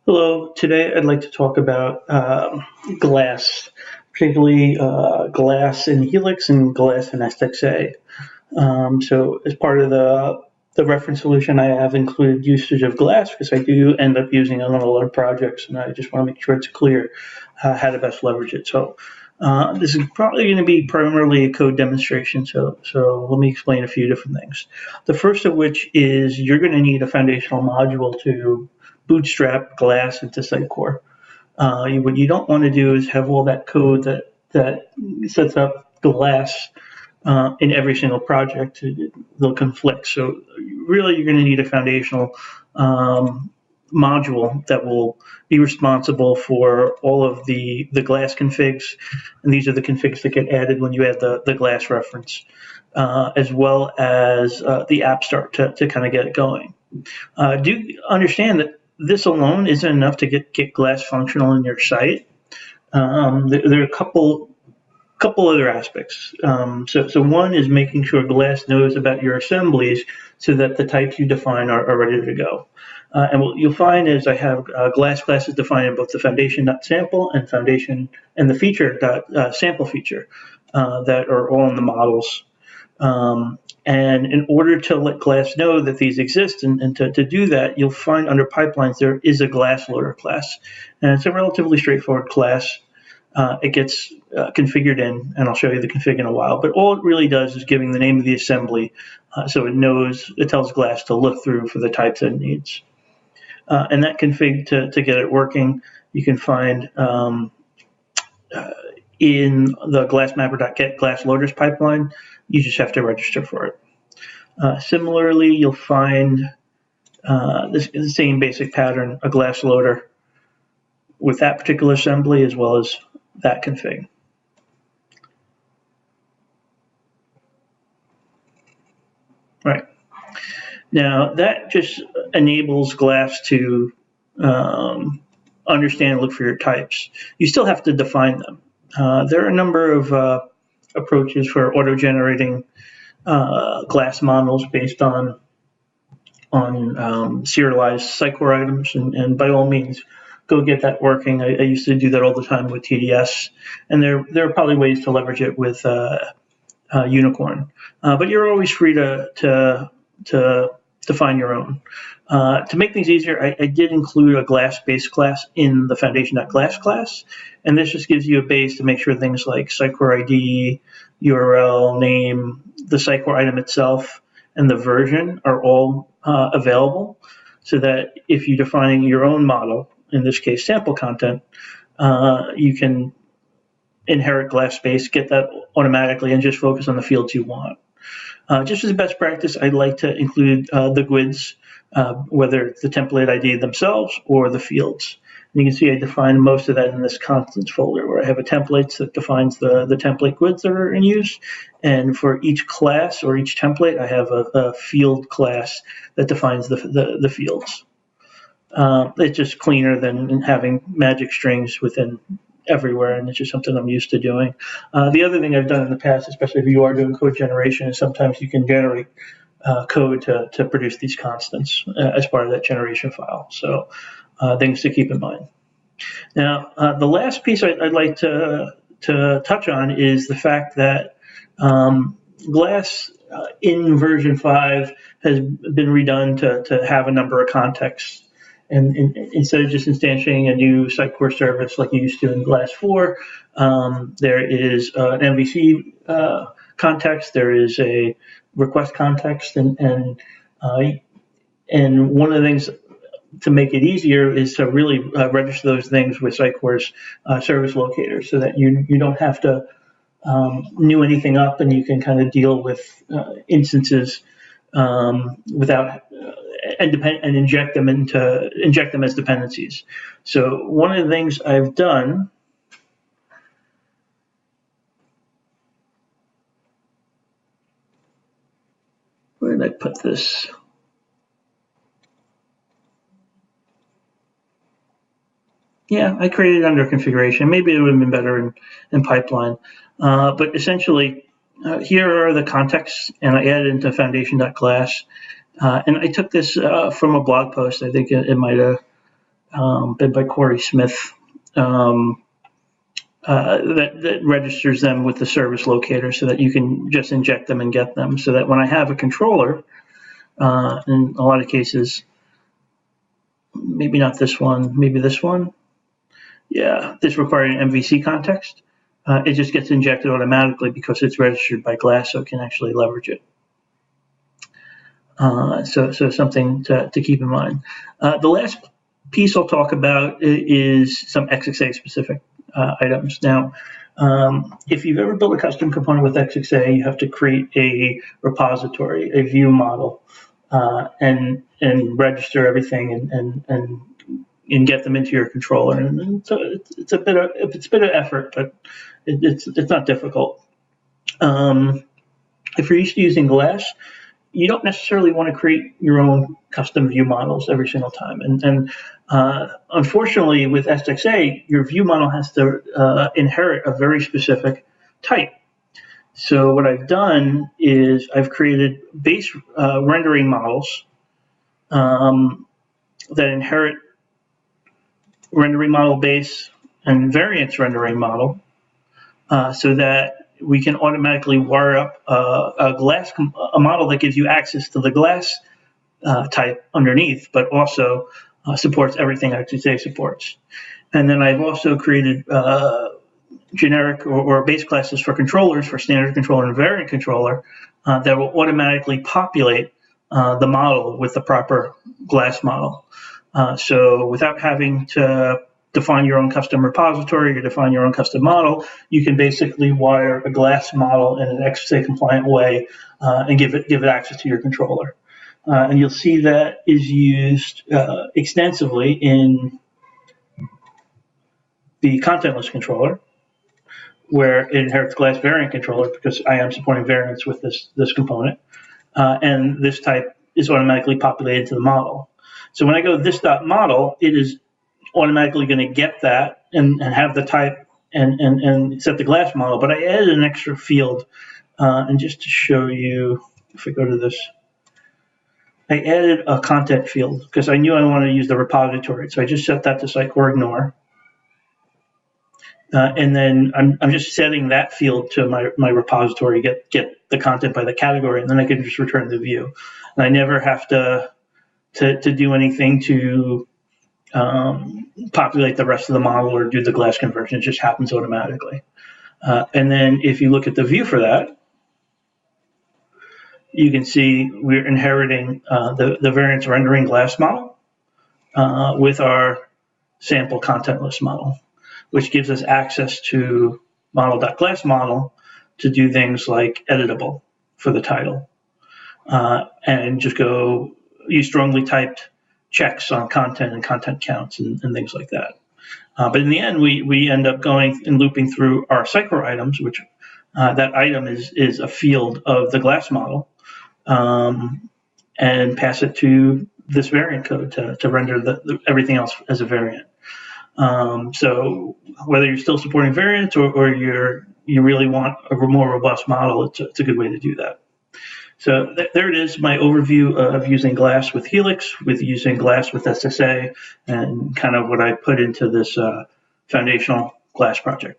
Hello, today I'd like to talk about glass, particularly glass in Helix and glass in SXA. So as part of the reference solution, I have included usage of glass because I do end up using it on a lot of projects, and I just want to make sure it's clear how to best leverage it. So this is probably going to be primarily a code demonstration, so let me explain a few different things. The first of which is you're going to need a foundational module to bootstrap glass into Sitecore. What you don't want to do is have all that code that sets up glass in every single project. They'll conflict. So really, you're going to need a foundational module that will be responsible for all of the glass configs, and these are the configs that get added when you add the glass reference, as well as the app start to kind of get it going. Do understand that this alone isn't enough to get glass functional in your site. There are a couple other aspects. So one is making sure glass knows about your assemblies so that the types you define are ready to go. And what you'll find is I have glass classes defined in both the foundation.sample and foundation and the feature.sample feature that are all in the models. And in order to let glass know that these exist and to do that, you'll find under pipelines there is a glass loader class. And it's a relatively straightforward class. It gets configured in, and I'll show you the config in a while. But all it really does is giving the name of the assembly so it tells glass to look through for the types it needs. And that config to get it working, you can find in the glassmapper.get glass loaders pipeline. You just have to register for it. Similarly, you'll find the same basic pattern, a glass loader with that particular assembly as well as that config. Right. Now, that just enables glass to understand and look for your types. You still have to define them. There are a number of approaches for auto-generating glass models based on serialized Sitecore items, and by all means, go get that working. I used to do that all the time with TDS, and there are probably ways to leverage it with Unicorn. But you're always free to define your own. To make things easier, I did include a glass-based class in the foundation.glass class, and this just gives you a base to make sure things like Sitecore ID, URL, name, the Sitecore item itself, and the version are all available, so that if you're defining your own model, in this case sample content, you can inherit glass space, get that automatically, and just focus on the fields you want. Just as a best practice, I'd like to include the GUIDs, whether it's the template ID themselves or the fields. And you can see I define most of that in this constants folder, where I have a template that defines the template GUIDs that are in use. And for each class or each template, I have a field class that defines the fields. It's just cleaner than having magic strings within everywhere, and it's just something I'm used to doing. The other thing I've done in the past, especially if you are doing code generation, is sometimes you can generate code to produce these constants as part of that generation file. So things to keep in mind. Now, the last piece I'd like to touch on is the fact that Glass in version 5 has been redone to have a number of contexts. And instead of just instantiating a new Sitecore service like you used to in Glass 4, there is an MVC context, there is a request context, and one of the things to make it easier is to really register those things with Sitecore's service locator, so that you don't have to new anything up, and you can kind of deal with instances without and inject them as dependencies. So one of the things I've done where did I put this? Yeah, I created it under configuration. Maybe it would have been better in pipeline. But essentially, here are the contexts, and I added into foundation.glass. And I took this from a blog post. I think it might have bid by Corey Smith, that registers them with the service locator so that you can just inject them and get them. So that when I have a controller, in a lot of cases, maybe not this one, maybe this one. Yeah, this required an MVC context. It just gets injected automatically because it's registered by Glass, so it can actually leverage it. So something to keep in mind. The last piece I'll talk about is some SXA specific items. Now, if you've ever built a custom component with SXA, you have to create a repository, a view model, and register everything and get them into your controller. And so it's a bit of effort, but it's not difficult. If you're used to using Glass, you don't necessarily want to create your own custom view models every single time. And unfortunately, with SXA, your view model has to inherit a very specific type. So what I've done is I've created base rendering models that inherit rendering model base and variance rendering model, so that we can automatically wire up a model that gives you access to the Glass type underneath, but also supports everything XXA supports. And then I've also created generic or base classes for controllers, for standard controller and variant controller, that will automatically populate the model with the proper Glass model. So without having to define your own custom repository or define your own custom model, you can basically wire a Glass model in an XXA compliant way and give it access to your controller. And you'll see that is used extensively in the contentless controller, where it inherits Glass variant controller because I am supporting variants with this component, and this type is automatically populated to the model. So when I go this.model, it is automatically going to get that and have the type and set the Glass model. But I added an extra field, and just to show you, if I go to this, I added a content field because I knew I wanted to use the repository. So I just set that to Sitecore ignore. And then I'm just setting that field to my repository, get the content by the category, and then I can just return the view. And I never have to do anything to populate the rest of the model or do the Glass conversion. It just happens automatically. And then if you look at the view for that, you can see we're inheriting the variance rendering Glass model with our sample contentless model, which gives us access to model.glass model to do things like editable for the title, and just go use strongly typed checks on content and content counts and things like that. But in the end, we end up going and looping through our Sitecore items, which that item is a field of the Glass model, and pass it to this variant code to render everything else as a variant. So whether you're still supporting variants or you really want a more robust model, it's a good way to do that. So there it is, my overview of using Glass with Helix, with using Glass with SXA, and kind of what I put into this foundational Glass project.